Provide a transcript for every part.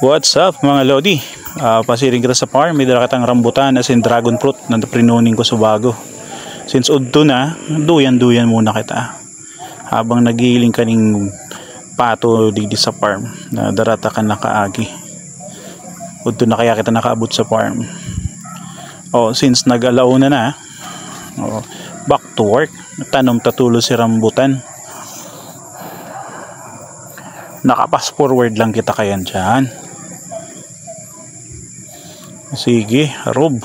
What's up mga Lodi? Pasiring kita sa farm. May dala kitang rambutan as in dragon fruit na prinunin ko sa bago. Since udto na, duyan muna kita. Habang nagiling kaning pato didi sa farm na darata ka nakaagi. Udto na kaya kita nakaabot sa farm. Since nag-alauna na, back to work. Tanom tatulo si rambutan. Nakapas forward lang kita kayan dyan. Sige, Rob.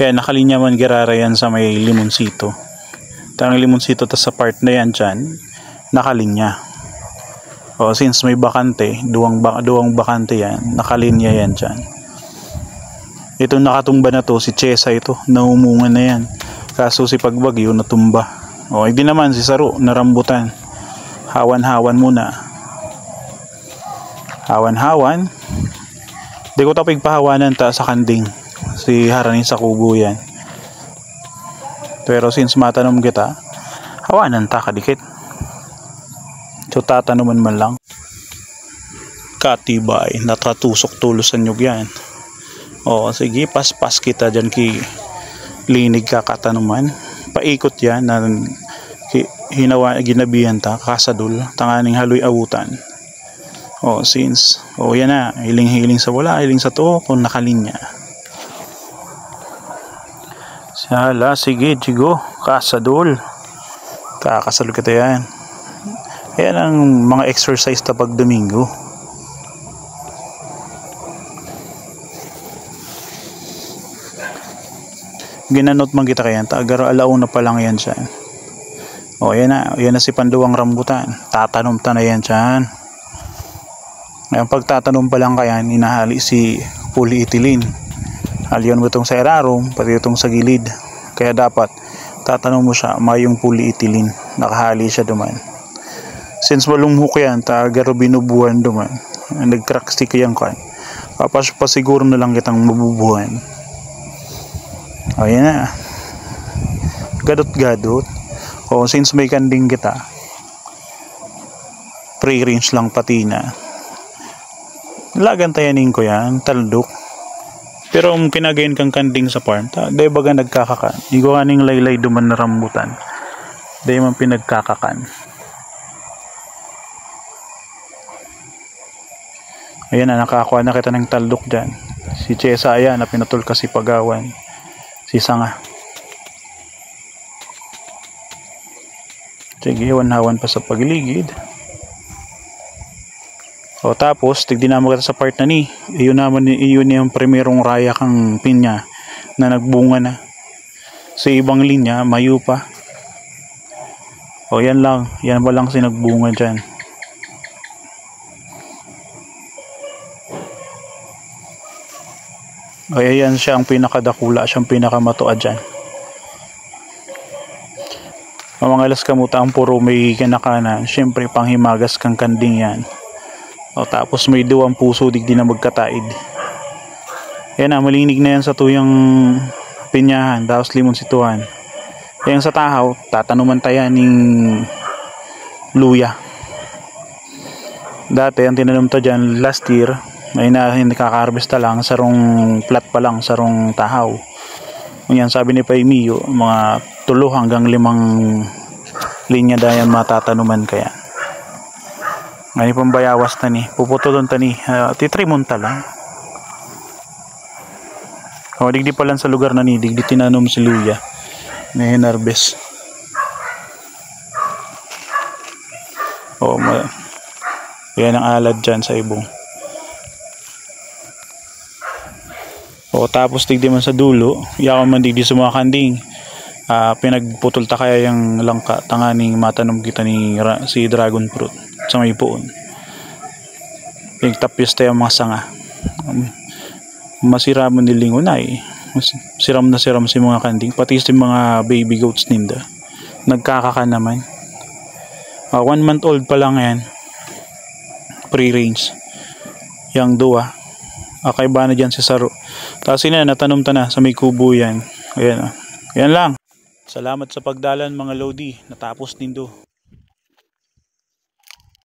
Yan, nakalinya man girara yan sa may limonsito. Tang limonsito tas sa part na yan dyan, nakalinya. Since may bakante, duwang bakante yan, nakalinya yan dyan. Ito nakatumba na to, si Chesa ito, naumungan na yan. Kaso si pagbagyo natumba. Hindi naman si Saro, narambutan. Hawan-hawan muna. Hawan-hawan. Di ko tapig pahawanan ta sa kanding. Si haranin sa kubo yan. Pero since matanong kita, hawanan ta kadikit. So tatanuman man lang. Katibay, natatusok tulos sa nyug yan. Sige, paspas kita dyan ki linig ka katanuman. Paikot yan na ginabihan ta kasadul tanganing haloy awutan. Since yan na, hiling sa wala, hiling sa to kung nakalinya. Sala, sige, jigo, kasadul. Kakasadul kita yan. Yan ang mga exercise ta pag Domingo. Ginanot man kita kayan, tagaro alauna pa lang yan dyan. Yan na si Panduang rambutan. Tatanom ta na yan dyan. Ngayon pagtatanom pa lang kayan, inahali si polyethylene. Haliyon mo itong sa erarum, pati itong sa gilid. Kaya dapat tatanong mo siya mayong polyethylene. Nakahali siya duman. Since walumhok yan, tagaro binubuhan duman. Nag-crack stick yan kan. Pasiguro na lang kitang mabubuhan. Yan na. Gadot-gadot. Since may kanding kita, pre-range lang pati na. Lagantayanin ko yan, taldok. Pero kinagayin kang kanding sa farm, dahil baga nagkakakan. Igo kaning laylay duman na rambutan. Dahil man pinagkakakan. Ayan na, nakakuha na kita ng taldok dyan. Si Chesa ayan, na pinatol kasi pagawan. Si Sanga. Sige, hawan pa sa pagiligid. Tapos tigdi naman kita sa part na ni. Iyon yung primerong raya kang pinya na nagbunga na. Sa ibang linya, mayu pa. Yan lang. Yan ba lang si nagbunga dyan. Ayan siya ang pinakadakula, siyang pinakamatuad dyan. Mga alas kamuta ang puro may kanakanan. Siyempre panghimagas kang kanding yan. Tapos may duwang puso digdi na magkataid. Yan na, malinig na yan sa tuyang pinyahan. Tapos limonsituhan. Yan sa tahaw, tatanuman tayo ng luya. Dati ang tinanom to dyan last year, ay hindi kaka-harvest lang, sarong plat pa lang, sarong tahaw. Yan sabi ni Paimio, mga 3 hanggang 5 linya dayan matatanuman kaya. Ngayon pambayawas na ni, puputulon ta ni, titrimon ta lang. Digdi pa lang sa lugar na ni, digdi tinanom si luya. May hinarbes. Yan ang alad dyan sa ibong. Tapos digdi man sa dulo, yaman man digdi sa mga kanding. Pinagputol ta kaya yung langka, tanganing matanong kita ni si dragon fruit sa may puon. Pigtapyos tayo mga sanga. Masira mo nilingon ay. Siram na siram si mga kanding. Pati si mga baby goats ninda. Nagkakaka naman. 1 month old pa lang yan. Pre-range. Yang duwa. Kaiba na dyan si Saro. Tapos yun na, natanom ta na sa may kubo yan. Ayan lang. Salamat sa pagdalan mga Lodi. Natapos nindo.